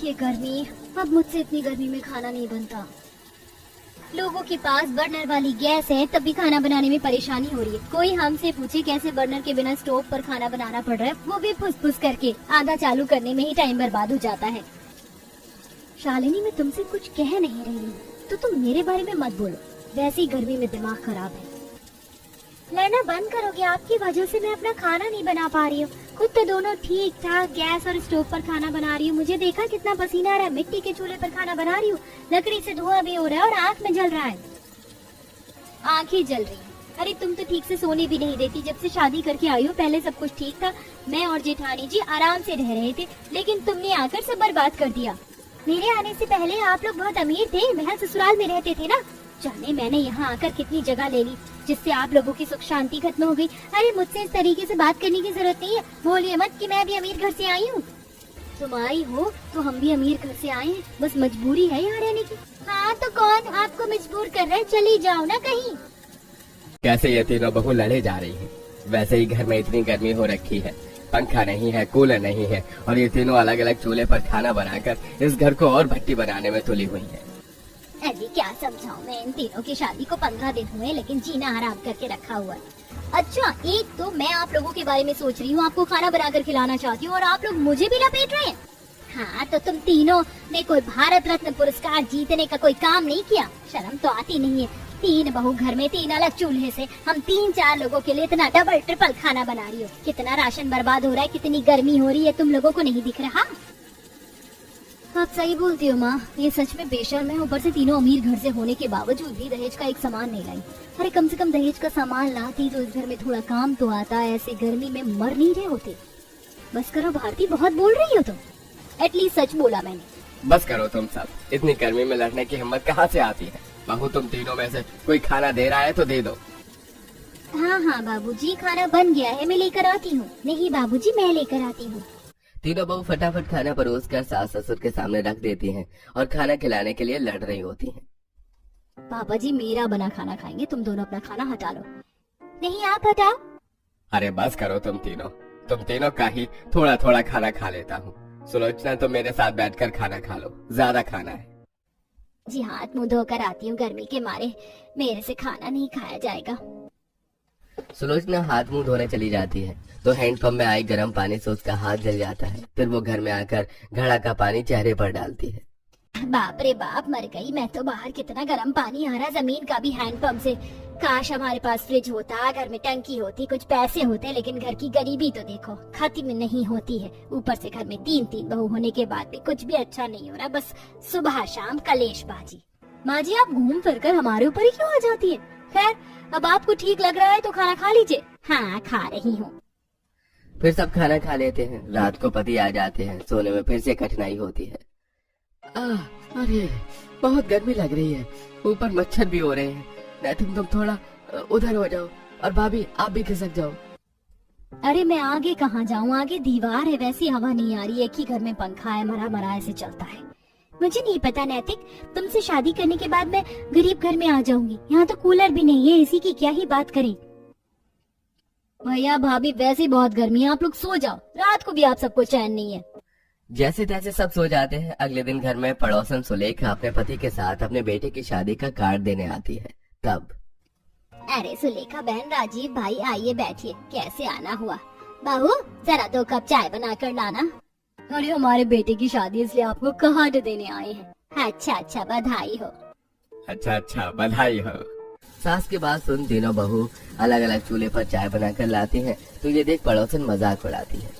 ये गर्मी, अब मुझसे इतनी गर्मी में खाना नहीं बनता। लोगों के पास बर्नर वाली गैस है तब भी खाना बनाने में परेशानी हो रही है। कोई हमसे पूछे कैसे बर्नर के बिना स्टोव पर खाना बनाना पड़ रहा है, वो भी फुस-फुस करके आधा चालू करने में ही टाइम बर्बाद हो जाता है। शालिनी, मैं तुमसे कुछ कह नहीं रही हूँ तो तुम मेरे बारे में मत बोलो। वैसे ही गर्मी में दिमाग खराब है। लड़ना बंद करोगे? आपकी वजह से मैं अपना खाना नहीं बना पा रही हूँ। खुद तो दोनों ठीक ठाक गैस और स्टोव पर खाना बना रही हूँ। मुझे देखा कितना पसीना आ रहा है। मिट्टी के चूल्हे पर खाना बना रही हूँ, लकड़ी से धुआं भी हो रहा है और आँख में जल रहा है। आँखें जल रही है? अरे तुम तो ठीक से सोने भी नहीं देती। जब से शादी करके आई हो पहले सब कुछ ठीक था। मैं और जेठानी जी आराम से रह रहे थे, लेकिन तुमने आकर सब बर्बाद कर दिया। मेरे आने से पहले आप लोग बहुत अमीर थे, महल ससुराल में रहते थे ना। जाने मैंने यहाँ आकर कितनी जगह ले ली जिससे आप लोगों की सुख शांति खत्म हो गई। अरे मुझसे इस तरीके से बात करने की जरूरत नहीं है। बोलिए मत कि मैं भी अमीर घर से आई हूँ। तुम आई हो तो हम भी अमीर घर से आए हैं, बस मजबूरी है यहाँ रहने की। हाँ तो कौन आपको मजबूर कर रहा है? चली जाओ ना कहीं। कैसे ये तीनों बहू लड़े जा रही हैं। वैसे ही घर में इतनी गर्मी हो रखी है, पंखा नहीं है, कूलर नहीं है और ये तीनों अलग अलग चूल्हे पर खाना बनाकर इस घर को और भट्टी बनाने में तुली हुई है। अरे क्या समझाऊं मैं, इन तीनों की शादी को 15 दिन हुए लेकिन जीना हराम करके रखा हुआ है। अच्छा, एक तो मैं आप लोगों के बारे में सोच रही हूँ, आपको खाना बनाकर खिलाना चाहती हूँ और आप लोग मुझे भी लपेट रहे हैं। हाँ तो तुम तीनों ने कोई भारत रत्न पुरस्कार जीतने का कोई काम नहीं किया? शर्म तो आती नहीं है। 3 बहू घर में 3 अलग चूल्हे से हम 3-4 लोगों के लिए इतना डबल ट्रिपल खाना बना रही हो। कितना राशन बर्बाद हो रहा है, कितनी गर्मी हो रही है, तुम लोगों को नहीं दिख रहा? आप सही बोलती हो माँ, ये सच में बेशर्म है। ऊपर से तीनों अमीर घर से होने के बावजूद भी दहेज का एक सामान नहीं लाई। अरे कम से कम दहेज का सामान लाती तो इस घर में थोड़ा काम तो आता। ऐसे गर्मी में मर नहीं रहे होते। बस करो भारती, बहुत बोल रही हो तुम। एटलीस्ट सच बोला मैंने। बस करो तुम सब, इतनी गर्मी में लड़ने की हिम्मत कहाँ से आती है? बहू तुम तीनों में से कोई खाना दे रहा है तो दे दो। हाँ हाँ बाबूजी, खाना बन गया है, मैं लेकर आती हूँ। नहीं बाबूजी, मैं लेकर आती हूँ। तीनों बहू फटाफट खाना परोस कर सास ससुर के सामने रख देती हैं और खाना खिलाने के लिए लड़ रही होती हैं। पापा जी मेरा बना खाना खाएंगे, तुम दोनों अपना खाना हटा लो। नहीं आप हटाओ। अरे बस करो तुम तीनों का ही थोड़ा थोड़ा खाना खा लेता हूँ। सुलोचना तो मेरे साथ बैठकर खाना खा लो, ज्यादा खाना है। जी हाथ मुंह धोकर आती हूँ, गर्मी के मारे मेरे से खाना नहीं खाया जाएगा। सुलोचना हाथ मुंह धोने चली जाती है तो हैंडपंप में आई गर्म पानी से उसका हाथ जल जाता है। फिर वो घर में आकर घड़ा का पानी चेहरे पर डालती है। बाप रे बाप, मर गई मैं तो। बाहर कितना गर्म पानी आ रहा, जमीन का भी हैंडपंप से। काश हमारे पास फ्रिज होता, घर में टंकी होती, कुछ पैसे होते। लेकिन घर की गरीबी तो देखो, खत्म नहीं होती है। ऊपर से घर में 3 बहू होने के बाद भी कुछ भी अच्छा नहीं हो रहा, बस सुबह शाम कलेशबाजी। माँ जी आप घूम फिर कर हमारे ऊपर ही क्यों आ जाती है? खैर अब आपको ठीक लग रहा है तो खाना खा लीजिए। हाँ खा रही हूँ। फिर सब खाना खा लेते हैं। रात को पति आ जाते हैं, सोने में फिर से कठिनाई होती है। अरे बहुत गर्मी लग रही है, ऊपर मच्छर भी हो रहे हैं। नहीं तुम थोड़ा उधर हो जाओ और भाभी आप भी खिसक जाओ। अरे मैं आगे कहाँ जाऊँ, आगे दीवार है, वैसी हवा नहीं आ रही। एक ही घर में पंखा है, मरा मरा ऐसे चलता है। मुझे नहीं पता नैतिक, तुमसे शादी करने के बाद मैं गरीब घर में आ जाऊंगी। यहाँ तो कूलर भी नहीं है, इसी की क्या ही बात करें। भैया भाभी वैसे ही बहुत गर्मी है, आप लोग सो जाओ। रात को भी आप सबको चैन नहीं है। जैसे तैसे सब सो जाते हैं। अगले दिन घर में पड़ोसन सुलेखा अपने पति के साथ अपने बेटे की शादी का कार्ड देने आती है। तब अरे सुलेखा बहन, राजीव भाई आइए बैठिए। कैसे आना हुआ? बहू जरा 2 कप चाय बना कर लाना। अरे हमारे बेटे की शादी इसलिए आपको कार्ड देने आए हैं। अच्छा बधाई हो। अच्छा बधाई हो। सास की बात सुन तीनों बहू अलग अलग चूल्हे पर चाय बनाकर लाती हैं तो ये देख पड़ोसन मजाक उड़ाती है।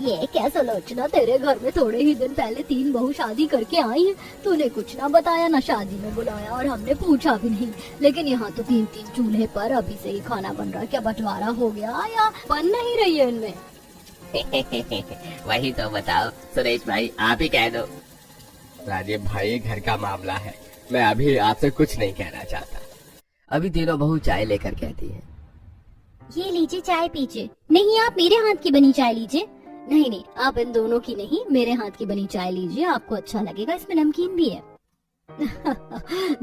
ये क्या सुलोचना, तेरे घर में थोड़े ही दिन पहले 3 बहू शादी करके आई हैं। तूने कुछ ना बताया, ना शादी में बुलाया और हमने पूछा भी नहीं। लेकिन यहाँ तो 3 चूल्हे पर अभी से ही खाना बन रहा है। क्या बंटवारा हो गया या बन नहीं रही है इनमें? वही तो बताओ सुरेश भाई, आप ही कह दो। राजीव भाई घर का मामला है, मैं अभी आपसे कुछ नहीं कहना चाहता। अभी तीनों बहू चाय लेकर कहती है। ये लीजिए चाय पीजिए। नहीं आप मेरे हाथ की बनी चाय लीजिए। नहीं आप इन दोनों की नहीं, मेरे हाथ की बनी चाय लीजिए, आपको अच्छा लगेगा, इसमें नमकीन भी है।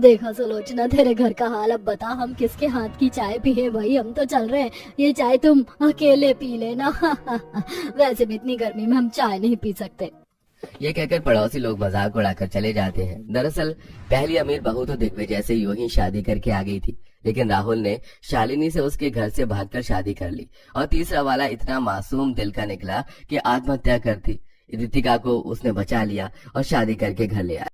देखा सुलोचना तेरे घर का हाल, अब बता हम किसके हाथ की चाय पिए? भाई हम तो चल रहे हैं, ये चाय तुम अकेले पी लेना। वैसे भी इतनी गर्मी में हम चाय नहीं पी सकते। ये कहकर पड़ोसी लोग मजाक उड़ाकर चले जाते हैं। दरअसल पहली अमीर बहू तो दिग्विजय से यूं ही शादी करके आ गई थी, लेकिन राहुल ने शालिनी से उसके घर से भागकर शादी कर ली और तीसरा वाला इतना मासूम दिल का निकला कि आत्महत्या कर दी। रितिका को उसने बचा लिया और शादी करके घर ले आया।